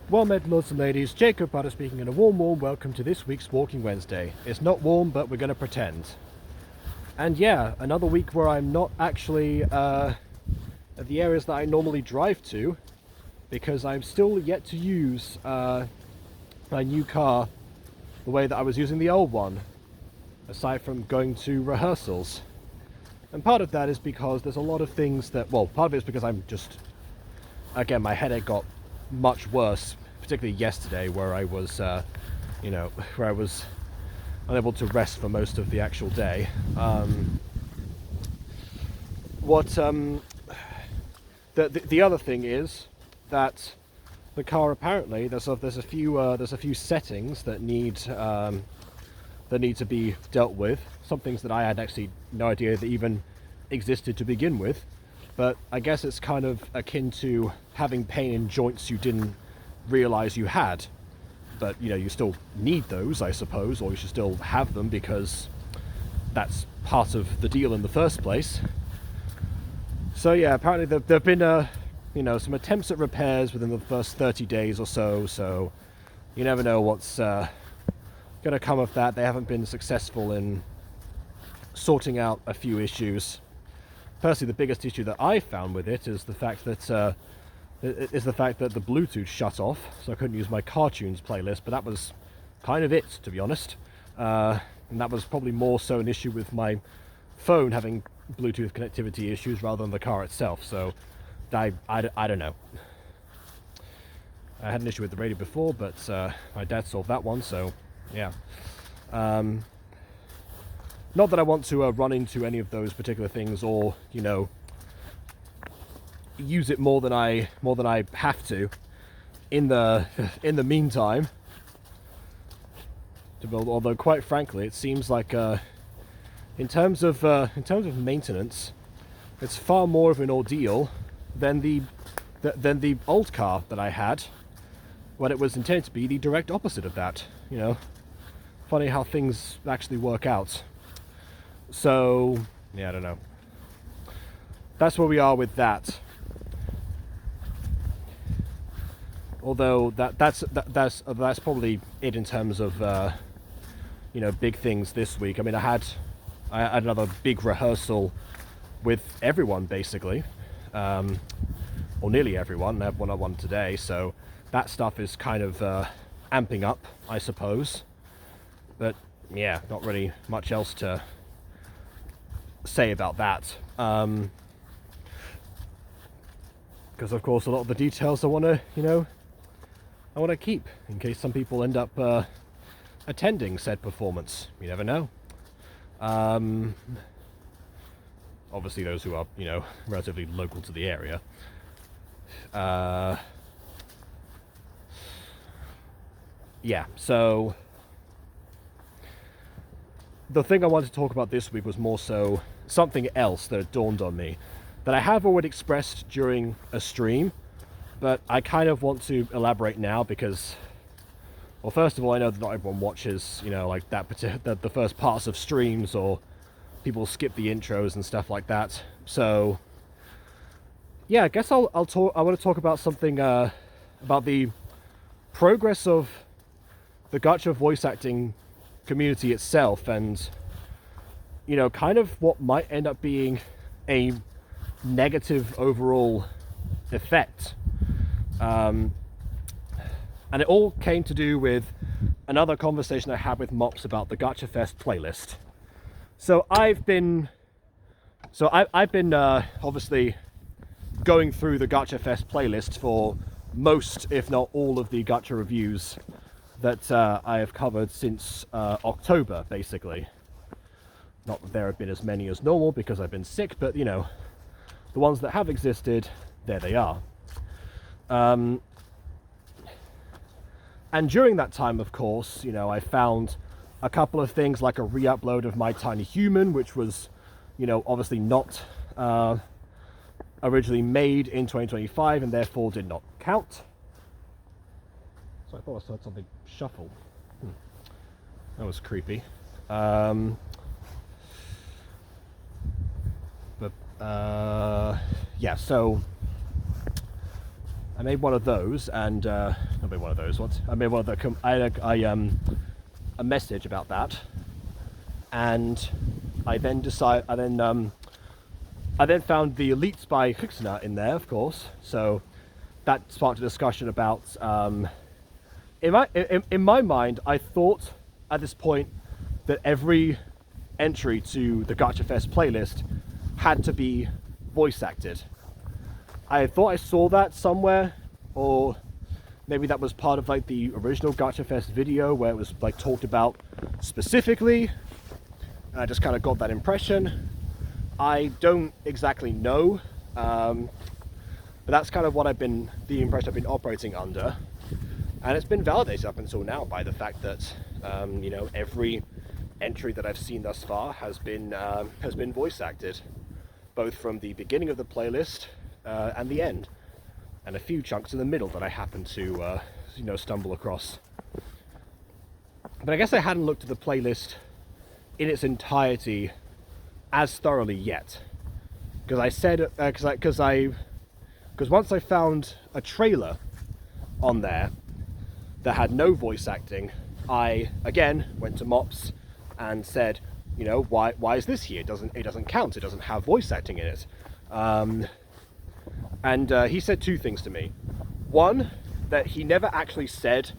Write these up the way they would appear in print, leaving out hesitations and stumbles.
Well met, lords and ladies, Jacob Butter speaking, and a warm welcome to this week's Walking Wednesday. It's not warm, but we're going to pretend. And yeah, another week where I'm not actually at the areas that I normally drive to, because I'm still yet to use my new car the way that I was using the old one, aside from going to rehearsals. And part of that is because there's a lot of things that, well, part of it is because I'm just, again, my headache got much worse, particularly yesterday, where I was, where I was unable to rest for most of the actual day. The other thing is that the car apparently there's a few settings that need to be dealt with. Some things that I had actually no idea that even existed to begin with. But I guess it's kind of akin to having pain in joints you didn't realize you had. But, you still need those, I suppose, or you should still have them because that's part of the deal in the first place. So yeah, apparently there have been, some attempts at repairs within the first 30 days or so you never know what's going to come of that. They haven't been successful in sorting out a few issues. Personally, the biggest issue that I found with it is the fact that the Bluetooth shut off, so I couldn't use my cartoons playlist. But that was kind of it, to be honest. And that was probably more so an issue with my phone having Bluetooth connectivity issues rather than the car itself. So I don't know. I had an issue with the radio before, but my dad solved that one. So yeah. Not that I want to run into any of those particular things, or use it more than I have to. In the meantime, to build. Although quite frankly, it seems like in terms of maintenance, it's far more of an ordeal than the old car that I had, when it was intended to be the direct opposite of that. Funny how things actually work out. So yeah, I don't know. That's where we are with that. Although that's probably it in terms of big things this week. I mean, I had another big rehearsal with everyone basically, or nearly everyone. I have one-on-one today, so that stuff is kind of amping up, I suppose. But yeah, not really much else to say about that, because of course a lot of the details I want to keep in case some people end up attending said performance. You never know. Obviously those who are relatively local to the area. Yeah, so the thing I wanted to talk about this week was more so something else that dawned on me that I have already expressed during a stream, but I kind of want to elaborate now because, well, first of all, I know that not everyone watches, like the first parts of streams, or people skip the intros and stuff like that. So yeah, I guess I'll talk. I want to talk about something about the progress of the Gacha voice acting community itself, and kind of what might end up being a negative overall effect. And it all came to do with another conversation I had with Mops about the Gacha Fest playlist. So I've been obviously going through the Gacha Fest playlist for most, if not all, of the Gacha reviews that I have covered since October, basically. Not that there have been as many as normal because I've been sick, but the ones that have existed, there they are. And during that time, of course, I found a couple of things like a re-upload of My Tiny Human, which was, obviously not originally made in 2025 and therefore did not count. So I thought I heard something shuffle. That was creepy. Yeah, so I made one of those, and I made one of those. What? I made one of the. I had a message about that, and I then I then found the Elites by Huxana in there, of course. So that sparked a discussion about. In my mind, I thought at this point that every entry to the Gacha Fest playlist had to be voice acted. I thought I saw that somewhere, or maybe that was part of like the original Gacha Fest video where it was like talked about specifically, and I just kind of got that impression. I don't exactly know, but that's kind of what the impression I've been operating under, and it's been validated up until now by the fact that you know, every entry that I've seen thus far has been voice acted, both from the beginning of the playlist and the end, and a few chunks in the middle that I happened to you know, stumble across. But I guess I hadn't looked at the playlist in its entirety as thoroughly yet, because I said because once I found a trailer on there that had no voice acting, I again went to Mops and said, you know, why is this here? It doesn't count. It doesn't have voice acting in it. And he said two things to me. One, that he never actually said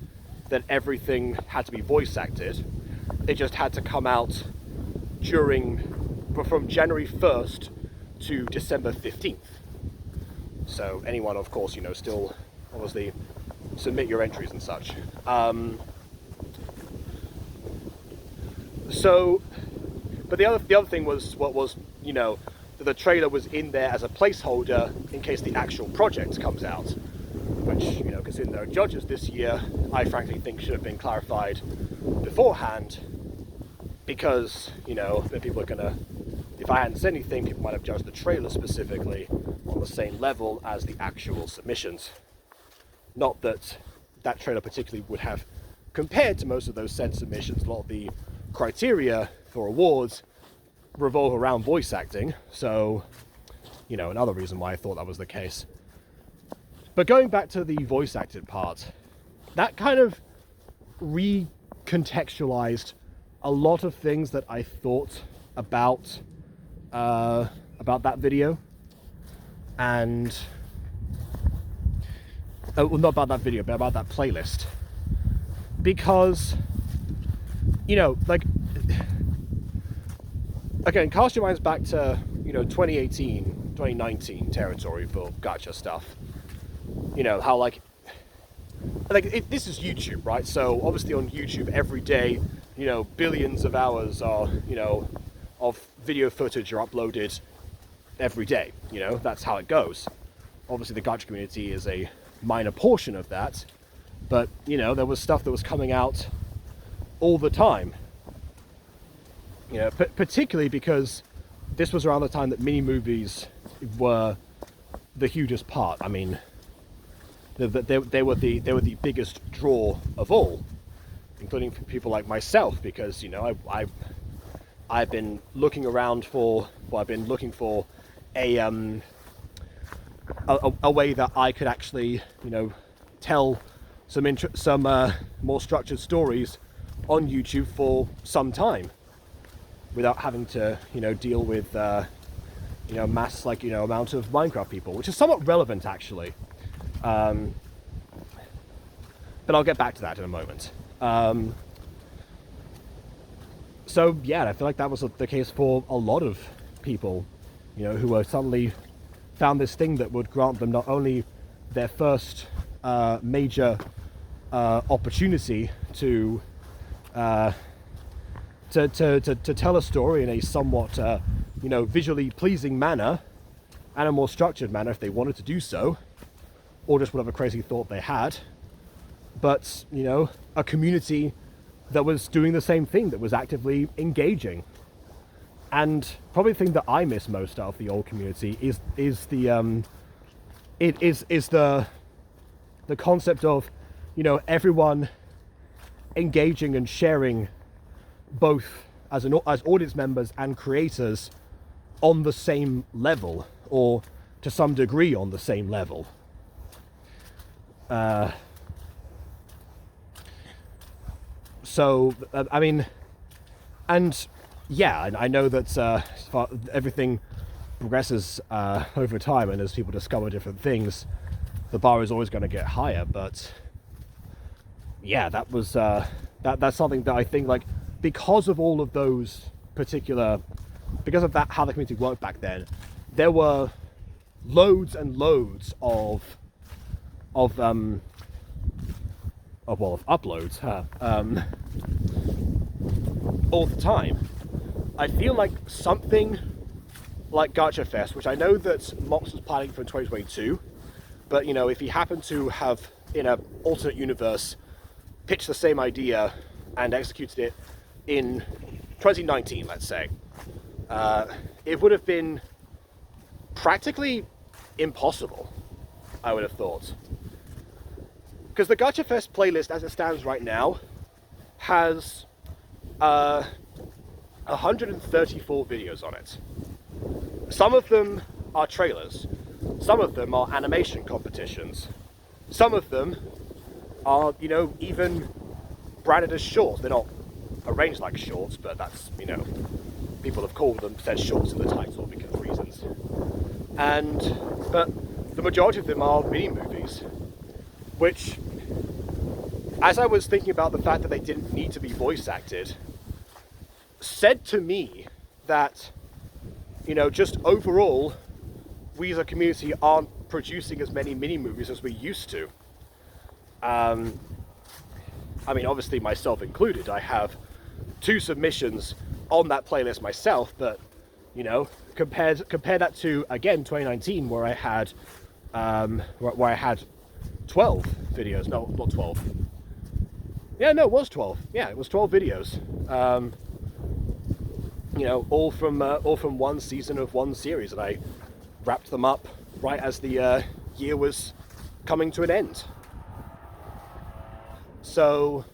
that everything had to be voice acted. It just had to come out from January 1st to December 15th. So anyone, of course, you know, still obviously submit your entries and such. But the other thing was you know, that the trailer was in there as a placeholder in case the actual project comes out, which, you know, considering there are judges this year, I frankly think should have been clarified beforehand, because, you know, then people are gonna, if I hadn't said anything, people might have judged the trailer specifically on the same level as the actual submissions. Not that that trailer particularly would have compared to most of those said submissions. A lot of the criteria for awards revolve around voice acting, so, you know, another reason why I thought that was the case. But going back to the voice acted part, that kind of recontextualized a lot of things that I thought about that video, and well, not about that video, but about that playlist, because, you know, like, again, cast your minds back to, you know, 2018, 2019 territory for gacha stuff. You know, how this is YouTube, right? So obviously on YouTube every day, you know, billions of hours are, you know, of video footage are uploaded every day. You know, that's how it goes. Obviously the gacha community is a minor portion of that, but, you know, there was stuff that was coming out all the time. You know, particularly because this was around the time that mini movies were the hugest part. I mean, they were the biggest draw of all, including for people like myself, because, you know, I've been looking around for, well, I've been looking for a way that I could actually, you know, tell some more structured stories on YouTube for some time, without having to, you know, deal with, you know, mass, like, you know, amount of Minecraft people, which is somewhat relevant actually. But I'll get back to that in a moment. So yeah, I feel like that was the case for a lot of people, you know, who were suddenly found this thing that would grant them not only their first major opportunity to tell a story in a somewhat, you know, visually pleasing manner, and a more structured manner if they wanted to do so, or just whatever crazy thought they had, but, you know, a community that was doing the same thing, that was actively engaging. And probably the thing that I miss most out of the old community is the concept of, you know, everyone engaging and sharing, both as audience members and creators, on the same level, or to some degree on the same level. So I mean, and yeah, I know that everything progresses over time, and as people discover different things, the bar is always going to get higher. But yeah, that was that's something that I think, like, because of all of those particular, because of that, how the community worked back then, there were loads and loads of uploads all the time. I feel like something like Gacha Fest, which I know that Mox was planning for 2022, but you know, if he happened to have, in an alternate universe, pitched the same idea and executed it in 2019, let's say, it would have been practically impossible, I would have thought. Because the Gacha Fest playlist, as it stands right now, has 134 videos on it. Some of them are trailers, some of them are animation competitions, some of them are, you know, even branded as shorts. They're not arranged like shorts, but that's, you know, people have called them, said shorts in the title because of reasons. But the majority of them are mini movies, which, as I was thinking about the fact that they didn't need to be voice acted, said to me that, you know, just overall, we as a community aren't producing as many mini movies as we used to. I mean, obviously myself included, I have 2 submissions on that playlist myself, but, you know, compare that to, again, 2019, where I had 12 videos. No, not 12. Yeah, no, it was 12. Yeah, it was 12 videos. You know, all from one season of one series, and I wrapped them up right as the year was coming to an end. So,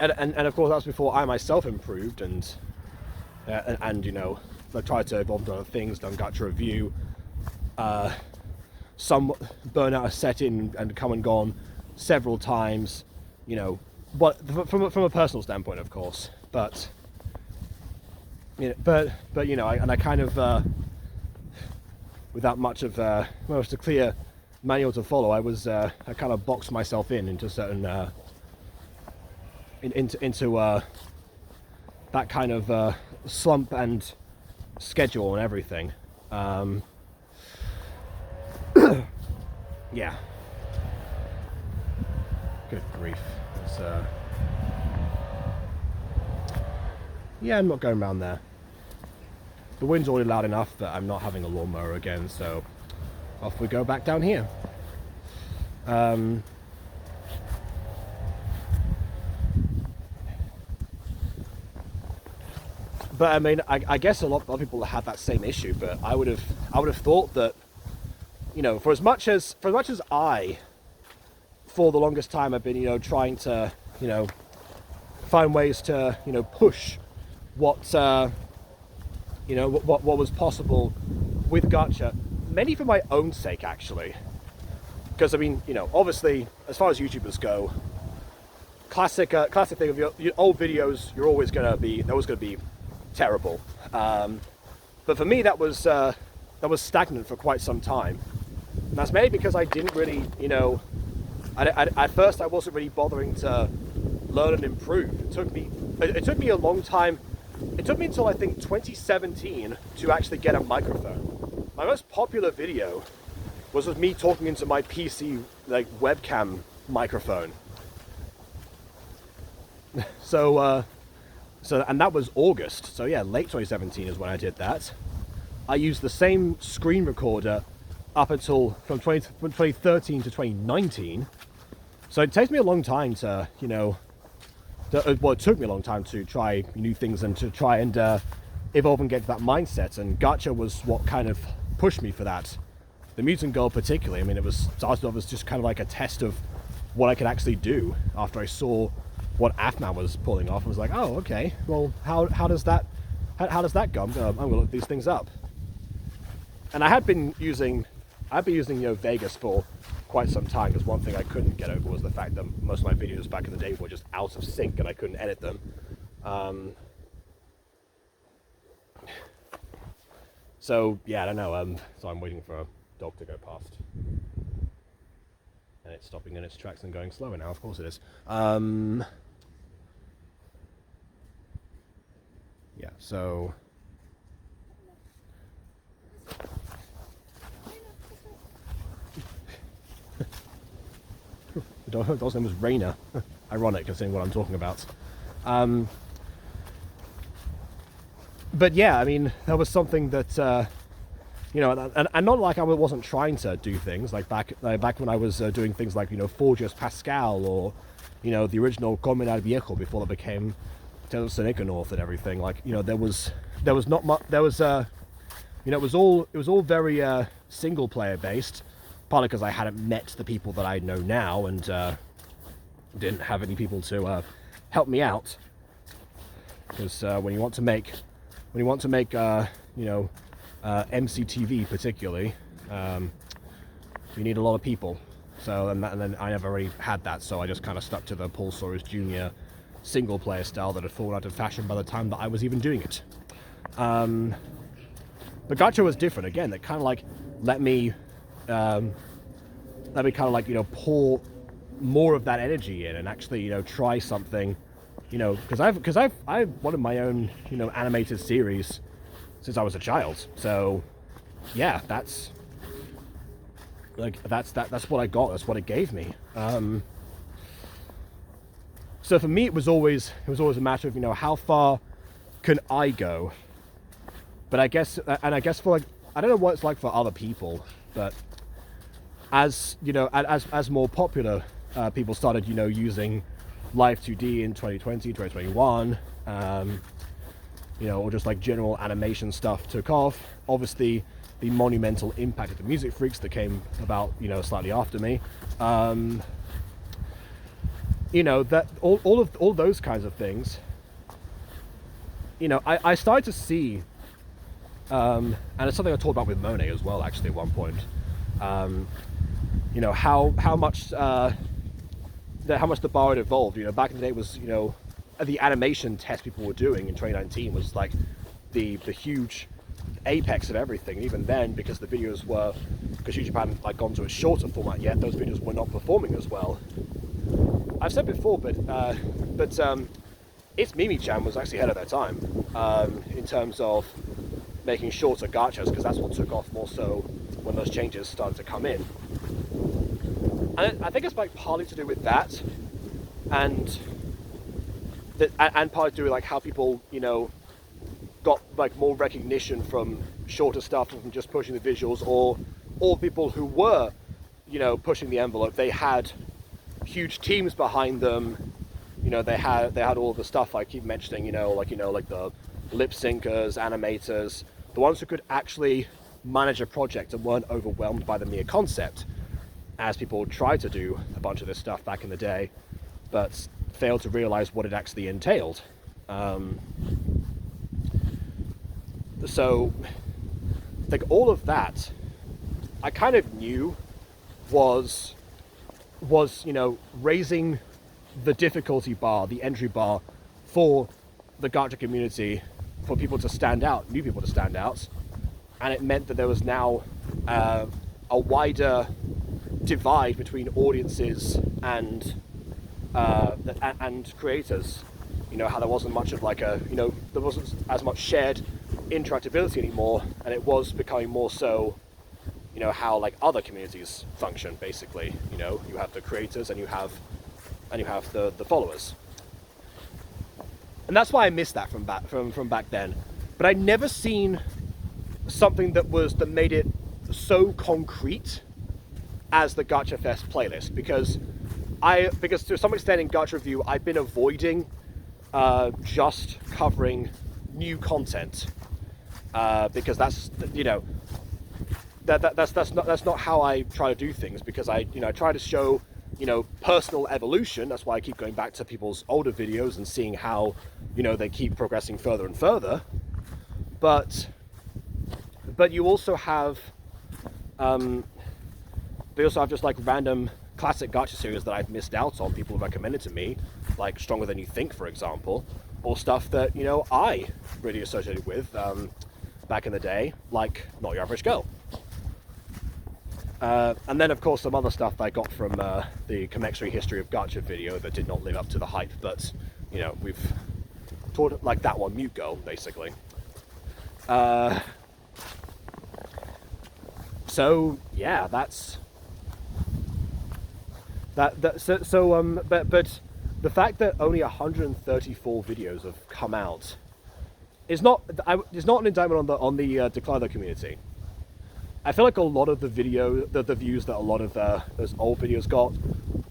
and of course that's before I myself improved and you know, I tried to evolve into other things, done Gacha review. Some burnout has set in and come and gone several times, you know, but from a personal standpoint, of course. But you know, but you know, I kind of without much of a clear manual to follow, I kind of boxed myself into certain into that kind of slump and schedule and everything. Yeah. Good grief. It's, yeah, I'm not going around there. The wind's already loud enough that I'm not having a lawnmower again, so off we go back down here. But I mean, I guess a lot of people have that same issue, but I would have thought that, you know, for as much as I, for the longest time, I've been, you know, trying to, you know, find ways to, you know, push what you know, what was possible with Gacha, mainly for my own sake, actually. Because I mean, you know, obviously, as far as YouTubers go, classic thing of your old videos, they're always gonna be terrible. But for me, that was stagnant for quite some time. And that's mainly because I didn't really, you know, at first I wasn't really bothering to learn and improve. It took me a long time. It took me until I think 2017 to actually get a microphone. My most popular video was with me talking into my PC like webcam microphone. So and that was August. So yeah, late 2017 is when I did that. I used the same screen recorder up until from 2013 to 2019. So it takes me a long time to, you know, well, it took me a long time to try new things and to try and evolve and get to that mindset. And Gacha was what kind of pushed me for that. The Mutant Girl particularly, I mean, it started off as just kind of like a test of what I could actually do after I saw what Afman was pulling off. I was like, oh, okay, well, how does that go? I'm gonna look these things up. And I had been using, you know, Vegas for quite some time, because one thing I couldn't get over was the fact that most of my videos back in the day were just out of sync and I couldn't edit them. So yeah, I don't know. So I'm waiting for a dog to go past, and it's stopping in its tracks and going slower now. Of course it is. Yeah. So. The dog's name was Raina. Ironic, considering what I'm talking about. But yeah, I mean, that was something that, you know, and not like I wasn't trying to do things like back when I was doing things like, you know, Forges Pascal, or, you know, the original Communal Viejo before it became Tales of North and everything. Like, you know, there was not much. There was, you know, it was all very single player based. Partly because I hadn't met the people that I know now, and didn't have any people to help me out. Because when you want to make, you know, MCTV particularly, you need a lot of people. So and then I never really had that, so I just kind of stuck to the Paul Soros Jr. single player style that had fallen out of fashion by the time that I was even doing it. But Gacha was different again. That kind of like let me kind of like, you know, pour more of that energy in and actually, you know, try something, you know, because I've wanted my own, you know, animated series since I was a child. So yeah, that's what I got. That's what it gave me. So for me, it was always a matter of, you know, how far can I go? But I guess for like, I don't know what it's like for other people, but as you know, as more popular people started, you know, using Live 2D in 2020, 2021, you know, or just like general animation stuff took off. Obviously, the monumental impact of the Music Freaks that came about, you know, slightly after me. You know, that all those kinds of things. You know, I started to see, and it's something I talked about with Monet as well, actually, at one point. You know, how much the bar had evolved. You know, back in the day it was, you know, the animation test people were doing in 2019 was like the huge apex of everything. And even then, because the videos were, because YouTube hadn't like gone to a shorter format yet, those videos were not performing as well. I've said before, but It's Mimi-chan was actually ahead of their time in terms of making shorter gachas, because that's what took off more so when those changes started to come in. And I think it's like partly to do with that, and partly to do with like how people, you know, got like more recognition from shorter stuff than from just pushing the visuals, or people who were, you know, pushing the envelope. They had huge teams behind them. You know, they had all the stuff I keep mentioning. You know, like the lip syncers, animators, the ones who could actually manage a project and weren't overwhelmed by the mere concept, as people tried to do a bunch of this stuff back in the day, but failed to realize what it actually entailed. So, like all of that, I kind of knew was you know, raising the difficulty bar, the entry bar for the gacha community, for people to stand out, new people to stand out, and it meant that there was now a wider divide between audiences and creators. You know, how there wasn't much of like a, you know, there wasn't as much shared interactability anymore, and it was becoming more so, you know, how like other communities function, basically. You know, you have the creators and you have the followers. And that's why I missed that from back then. But I'd never seen something that made it so concrete as the Gacha Fest playlist, because to some extent in Gacha Review I've been avoiding just covering new content, because that's, you know, that's not how I try to do things, because I try to show, you know, personal evolution. That's why I keep going back to people's older videos and seeing how, you know, they keep progressing further and further. But you also have They also have just like random classic gacha series that I've missed out on, people have recommended to me, like Stronger Than You Think, for example, or stuff that, you know, I really associated with back in the day, like Not Your Average Girl. And then, of course, some other stuff I got from the Comexary History of Gacha video that did not live up to the hype, but, you know, we've taught, like that one, Mute Girl, basically. So, yeah, that's... But the fact that only 134 videos have come out is not an indictment on the Declino community. I feel like a lot of the views that a lot of those old videos got,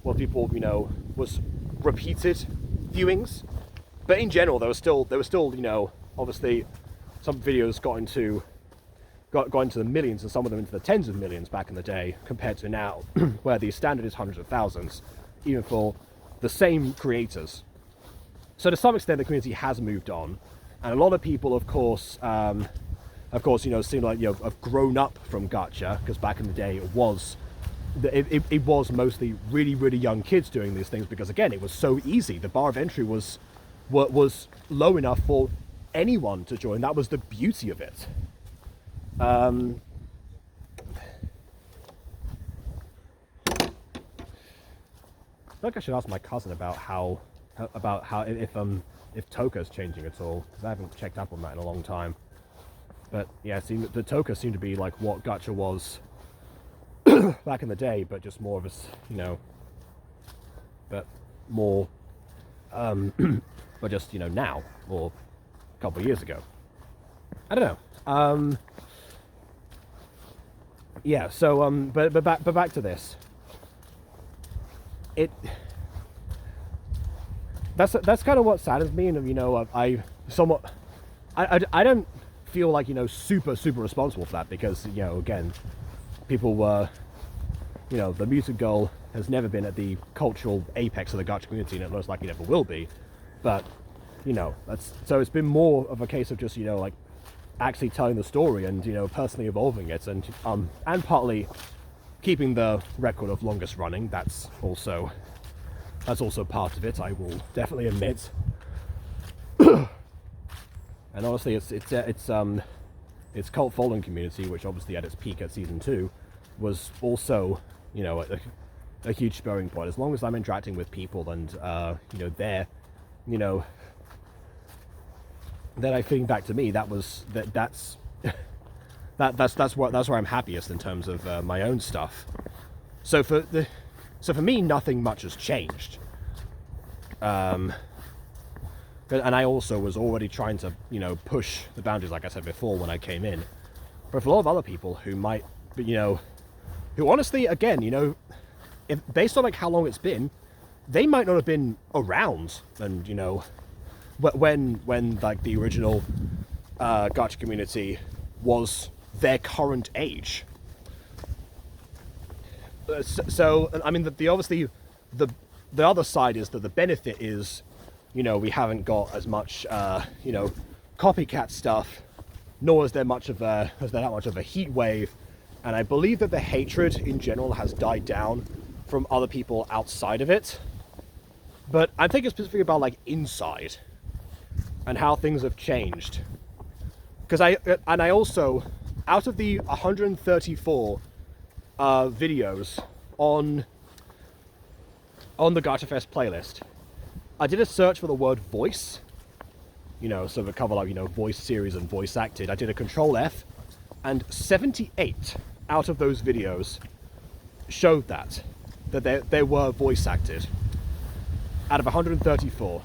well, people, you know, was repeated viewings. But in general, there was still, you know, obviously some videos got into the millions and some of them into the tens of millions back in the day, compared to now, where the standard is hundreds of thousands, even for the same creators. So to some extent, the community has moved on, and a lot of people, of course, you know, seem like, you know, have grown up from Gacha, because back in the day it was mostly really, really young kids doing these things, because again, it was so easy. The bar of entry was low enough for anyone to join. That was the beauty of it. I feel like I should ask my cousin about how if Toka's changing at all, because I haven't checked up on that in a long time. But yeah, the Toka seemed to be like what Gacha was back in the day, but just more of a, you know, but more, but just, you know, now, or a couple of years ago. I don't know. Yeah, so, but back to this. That's kind of what saddens me, and, you know, I don't feel like, you know, super responsible for that, because, you know, again, people were, you know, the Muted Girl has never been at the cultural apex of the Gacha community, and it looks like it never will be. But, you know, so it's been more of a case of just, you know, like, actually telling the story and, you know, personally evolving it, and partly keeping the record of longest running. That's also part of it, I will definitely admit. And honestly, its cult following community, which obviously at its peak at season 2, was also, you know, a huge spurring point. As long as I'm interacting with people and, you know, they're, you know, then I think back to me, that's where I'm happiest in terms of my own stuff. So for me, nothing much has changed. And I also was already trying to, you know, push the boundaries, like I said before, when I came in. But for a lot of other people who might, you know, who honestly, again, you know, if based on like how long it's been, they might not have been around, and, you know, when like the original Gacha community was their current age. So I mean, the obviously the other side is that the benefit is, you know, we haven't got as much, you know, copycat stuff, nor is there that much of a heat wave, and I believe that the hatred in general has died down from other people outside of it. But I'm thinking specifically about like inside and how things have changed, because I also, out of the 134 videos on the Gacha Fest playlist, I did a search for the word voice, you know, so to cover like, you know, voice series and voice acted. I did a Control F, and 78 out of those videos showed that they were voice acted out of 134.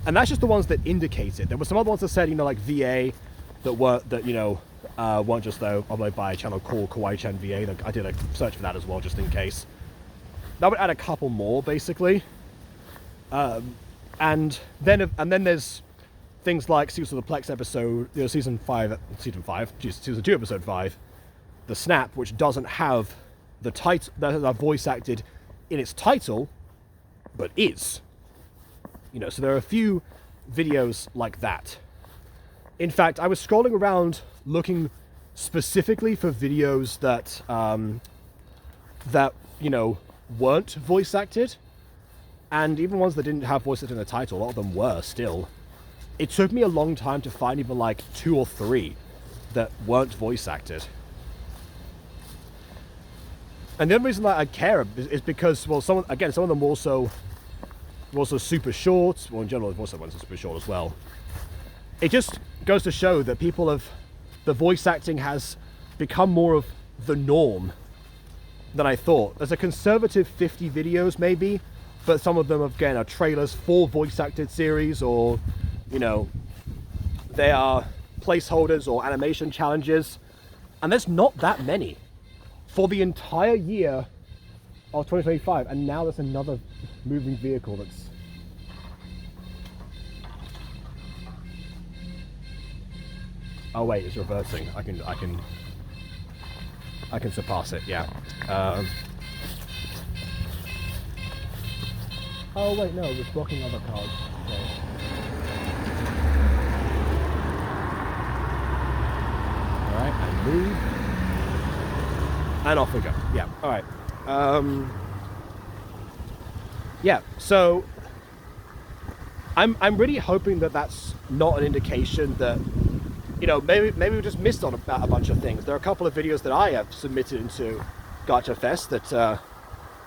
And that's just the ones that indicate it. There were some other ones that said, you know, like VA, that you know, weren't just uploaded by a channel called Kawaii-chan VA. I did a search for that as well, just in case. That would add a couple more, basically. And then there's things like Season of the Plex episode, you know, season 2, episode 5, The Snap, which doesn't have the title, that are voice acted in its title, but is. You know, so there are a few videos like that. In fact, I was scrolling around looking specifically for videos that that, you know, weren't voice acted, and even ones that didn't have voice acting in the title, a lot of them were still. It took me a long time to find even like 2 or 3 that weren't voice acted. And the only reason that I care is because, well, some of them were also super short. Well, in general, most of the ones are super short as well. It just goes to show that the voice acting has become more of the norm than I thought. There's a conservative 50 videos maybe, but some of them, again, are trailers for voice acted series, or, you know, they are placeholders or animation challenges. And there's not that many for the entire year of 2025. And now there's another moving vehicle that's... Oh wait, it's reversing. I can surpass it, yeah. Oh wait, no, it's blocking other cars. Okay. Alright, and move. And off we go. Yeah, alright. Yeah, so I'm really hoping that that's not an indication that, you know, maybe we just missed on a bunch of things. There are a couple of videos that I have submitted into Gacha Fest that,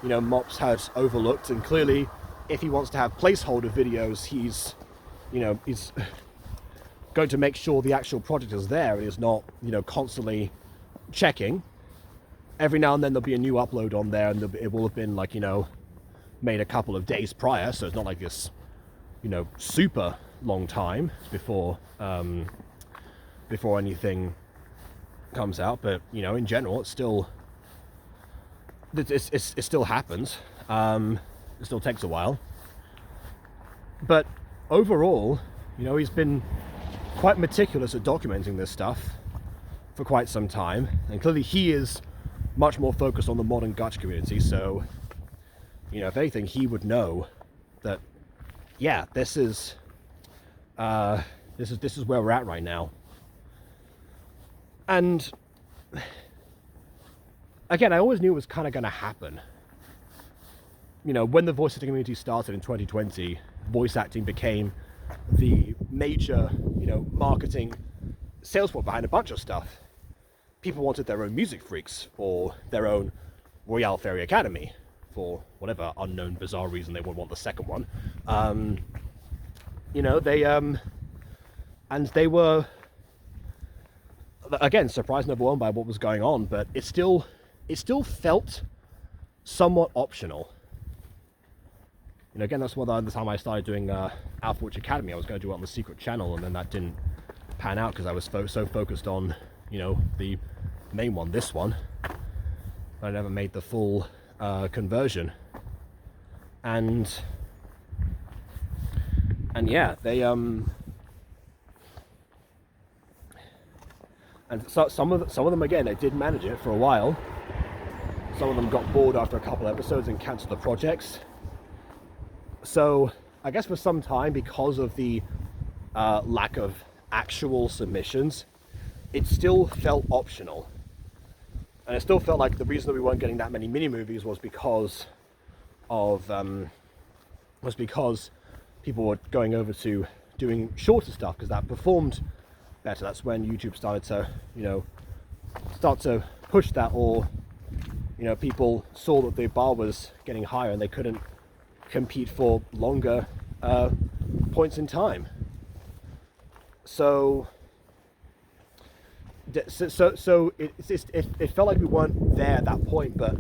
you know, Mops had overlooked, and clearly, if he wants to have placeholder videos, he's going to make sure the actual project is there and is not, you know, constantly checking. Every now and then there'll be a new upload on there, and it will have been, like, you know, made a couple of days prior, so it's not like this, you know, super long time before anything comes out. But, you know, in general, it still happens. It still takes a while. But overall, you know, he's been quite meticulous at documenting this stuff for quite some time, and clearly he is much more focused on the modern gacha community. So, you know, if anything, he would know that, yeah, this is where we're at right now. And again, I always knew it was kind of going to happen. You know, when the voice acting community started in 2020, voice acting became the major, you know, marketing sales point behind a bunch of stuff. People wanted their own Music Freaks, or their own Royale Fairy Academy, for whatever unknown bizarre reason they would want the second one. You know, and they were, again, surprised and overwhelmed by what was going on, but it still felt somewhat optional. You know, again, that's one of the time I started doing Alpha Witch Academy. I was going to do it on the secret channel, and then that didn't pan out because I was so focused on, you know, the main one, this one. I never made the full conversion. And yeah, they and so some of them, again, they did manage it for a while. Some of them got bored after a couple episodes and cancelled the projects. So I guess for some time, because of the lack of actual submissions, it still felt optional. And it still felt like the reason that we weren't getting that many mini movies was because people were going over to doing shorter stuff, because that performed better. That's when YouTube started to, you know, push that, or, you know, people saw that the bar was getting higher and they couldn't compete for longer points in time. So it felt like we weren't there at that point, but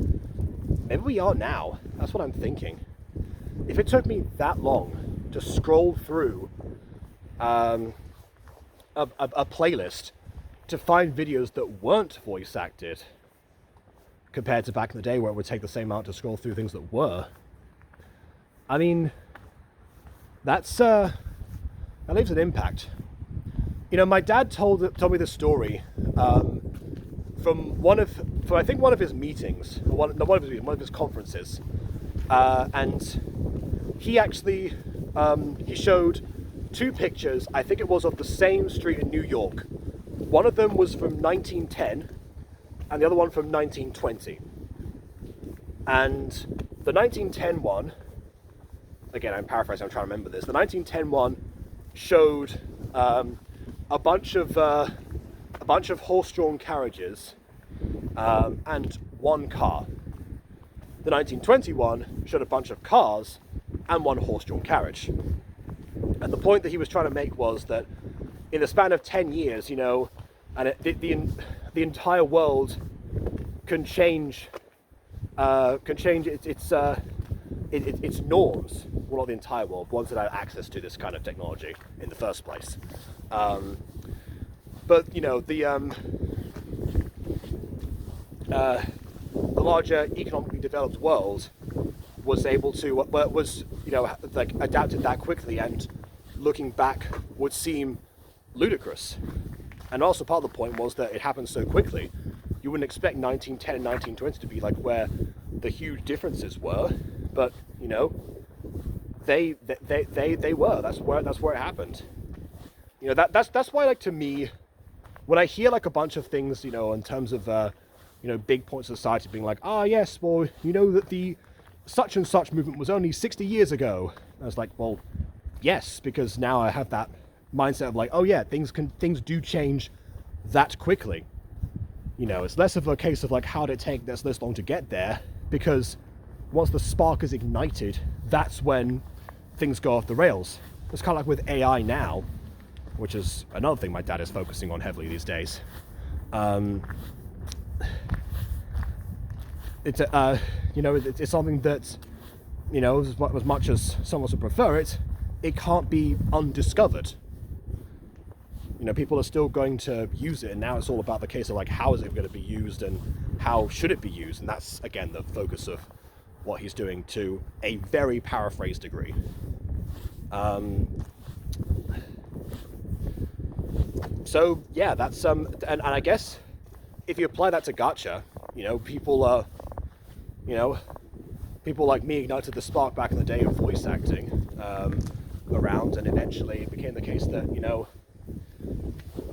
maybe we are now. That's what I'm thinking. If it took me that long to scroll through a playlist to find videos that weren't voice acted, compared to back in the day where it would take the same amount to scroll through things that were, I mean, that leaves an impact. You know, my dad told me this story from one of his meetings, one of his conferences, and he actually he showed 2 pictures. I think it was of the same street in New York. One of them was from 1910, and the other one from 1920. And the 1910 one, again, I'm paraphrasing, I'm trying to remember this. The 1910 one showed a bunch of horse-drawn carriages and one car. The 1921 showed a bunch of cars and one horse-drawn carriage. And the point that he was trying to make was that in the span of 10 years, and the entire world can change its norms. Well, not the entire world, ones that had access to this kind of technology in the first place. But the larger economically developed world was able to adapted that quickly, and looking back would seem ludicrous. And also part of the point was that it happened so quickly. You wouldn't expect 1910 and 1920 to be like where the huge differences were, but they were. That's where it happened. That's why, like, to me, when I hear like a bunch of things, in terms of big points of society being like, yes, well, that the such and such movement was only 60 years ago. I was like, well, yes, because now I have that mindset of like, oh yeah, things do change that quickly. It's less of a case of like, how did it take this long to get there? Because once the spark is ignited, that's when things go off the rails. It's kind of like with AI now, which is another thing my dad is focusing on heavily these days. It's something that, as much as some of us would prefer it, it can't be undiscovered. People are still going to use it, and now it's all about the case of like, how is it going to be used and how should it be used? And that's, again, the focus of what he's doing to a very paraphrased degree. So yeah, that's and I guess if you apply that to Gacha, people like me ignited the spark back in the day of voice acting around, and eventually it became the case that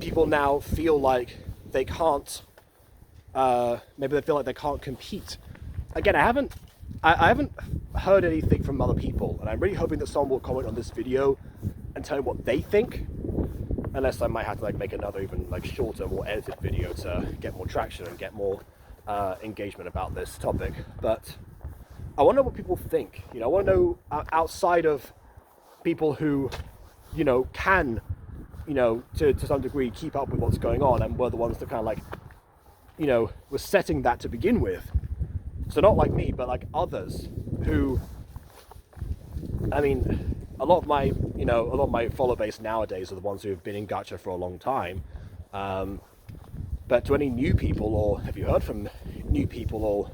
people now feel like they can't. Maybe they feel like they can't compete. Again, I haven't heard anything from other people, and I'm really hoping that someone will comment on this video and tell me what they think. Unless I might have to like make another even like shorter, more edited video to get more traction and get more engagement about this topic. But I want to know what people think. I want to know outside of people who, can, to some degree keep up with what's going on and were the ones that kind of like, were setting that to begin with. So not like me, but like others who, a lot of my follower base nowadays are the ones who have been in Gacha for a long time. But to any new people, or have you heard from new people, or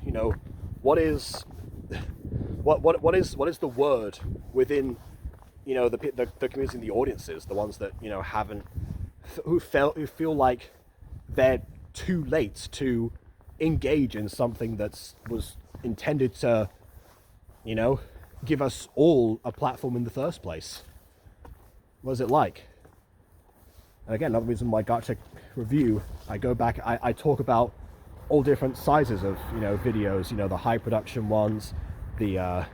what is the word within the community and the audiences, the ones that who feel like they're too late to engage in something that was intended to give us all a platform in the first place. What is it like? And again, another reason why Gacha review, I go back, I talk about all different sizes of videos, the high production ones, the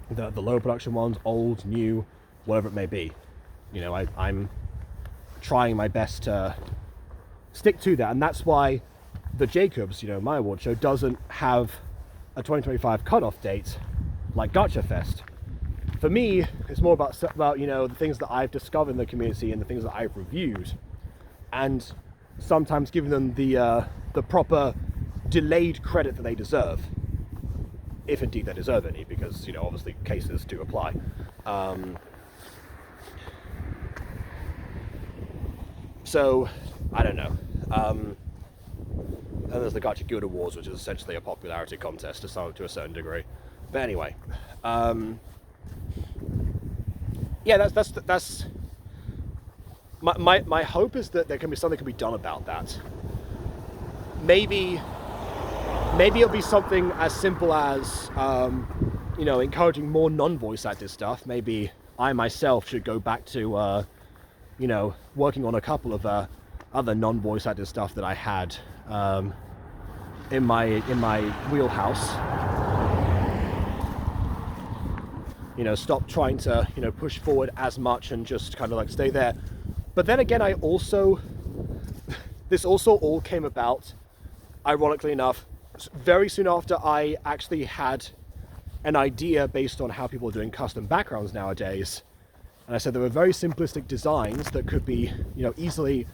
low production ones, old, new, whatever it may be. I'm trying my best to stick to that, and that's why the Jacobs, my award show, doesn't have a 2025 cutoff date like Gacha Fest. For me, it's more about the things that I've discovered in the community and the things that I've reviewed, and sometimes giving them the proper delayed credit that they deserve, if indeed they deserve any, because obviously cases do apply. So I don't know. And there's the Gacha Guild Awards, which is essentially a popularity contest to a certain degree. But anyway, yeah, that's my hope is that there can be something can be done about that. Maybe it'll be something as simple as encouraging more non-voice acted stuff. Maybe I myself should go back to working on a couple of other non-voice acted stuff that I had in my wheelhouse. you know, stop trying to, you know, push forward as much and just kind of like stay there. But then again, this also all came about, ironically enough, very soon after I actually had an idea based on how people are doing custom backgrounds nowadays. And I said there were very simplistic designs that could be, you know, easily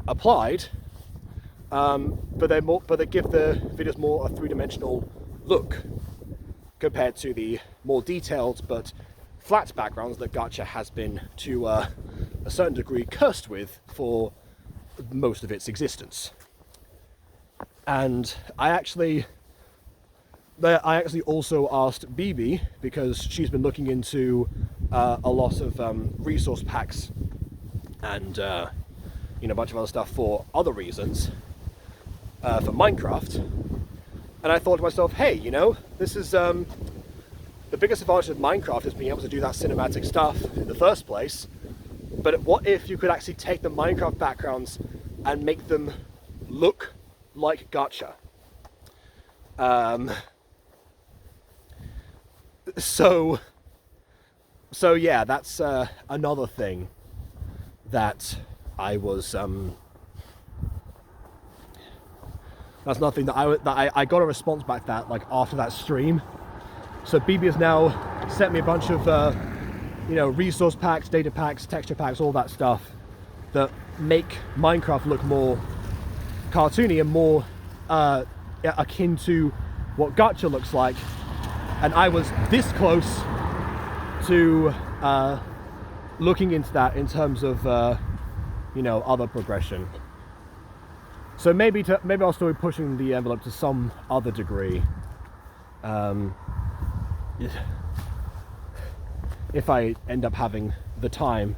applied, but they give the videos more a three-dimensional look compared to the more detailed but flat backgrounds that Gacha has been, to a certain degree, cursed with for most of its existence. And I actually also asked BB, because she's been looking into a lot of resource packs and you know, a bunch of other stuff for other reasons, for Minecraft. And I thought to myself, hey, you know, this is the biggest advantage of Minecraft is being able to do that cinematic stuff in the first place. But what if you could actually take the Minecraft backgrounds and make them look like Gacha? So yeah, that's another thing that I was that's nothing that I got a response back that, like, after that stream. So BB has now sent me a bunch of you know, resource packs, data packs, texture packs, all that stuff that make Minecraft look more cartoony and more akin to what Gacha looks like. And I was this close to looking into that in terms of you know, other progression. So maybe I'll still be pushing the envelope to some other degree, if I end up having the time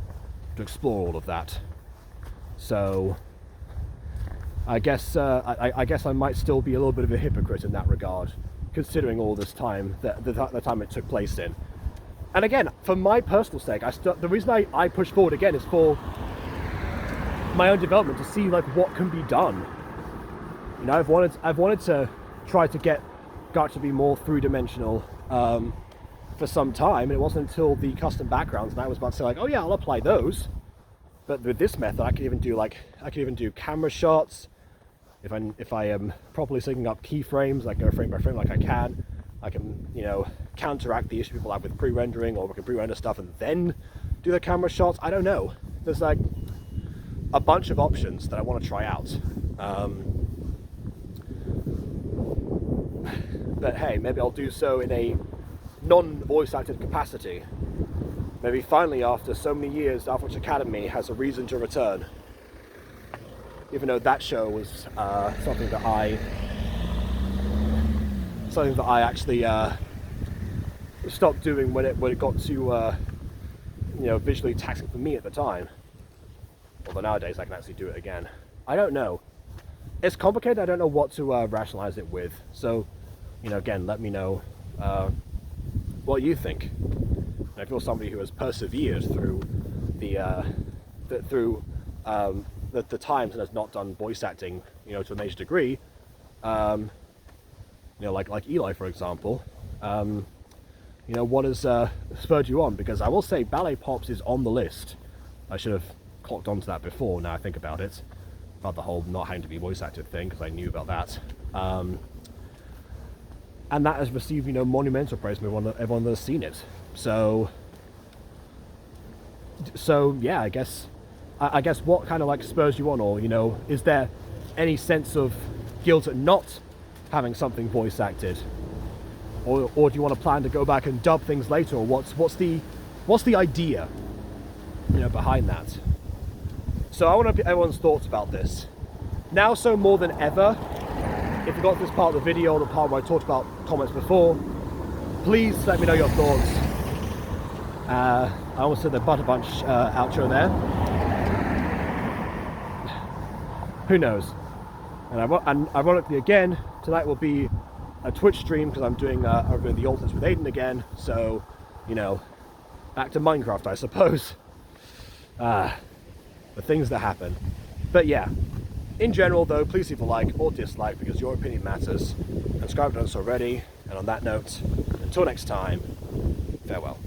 to explore all of that. So I guess I might still be a little bit of a hypocrite in that regard, considering all this time, the time it took place in. And again, for my personal sake, the reason I push forward again is for my own development, to see like what can be done. You know, I've wanted to try to get Gacha to be more three-dimensional for some time, and it wasn't until the custom backgrounds and I was about to say, like, oh yeah, I'll apply those. But with this method, I can even do camera shots. If I am properly syncing up keyframes, like go frame by frame, like I can, you know, counteract the issue people have with pre-rendering, or we can pre-render stuff and then do the camera shots. I don't know. There's like a bunch of options that I want to try out. But hey, maybe I'll do so in a non-voice acted capacity. Maybe finally, after so many years, Alphawatch Academy has a reason to return. Even though that show was something that I actually stopped doing when it got too you know, visually taxing for me at the time. Although nowadays I can actually do it again. I don't know. It's complicated. I don't know what to rationalize it with. So, you know, again, let me know what you think. And if you're somebody who has persevered through the times and has not done voice acting, you know, to a major degree, you know, like Eli, for example, you know, what has spurred you on? Because I will say Ballet Pops is on the list. I should have clocked onto that before, now I think about it, about the whole not having to be voice acted thing, because I knew about that. And that has received, you know, monumental praise from everyone that has seen it. So yeah, I guess what kind of like spurs you on, or, you know, is there any sense of guilt at not having something voice acted, or do you want to plan to go back and dub things later, or what's the idea, you know, behind that? So I want to get everyone's thoughts about this now, so more than ever. If you got to this part of the video, or the part where I talked about comments before, please let me know your thoughts. I almost said the Butter Bunch outro there. Who knows? And ironically, again, tonight will be a Twitch stream, because I'm doing over the Alternates with Aiden again. So, you know, back to Minecraft, I suppose. The things that happen. But yeah, in general though, please leave a like or dislike, because your opinion matters. Subscribe if you haven't already. And on that note, until next time, farewell.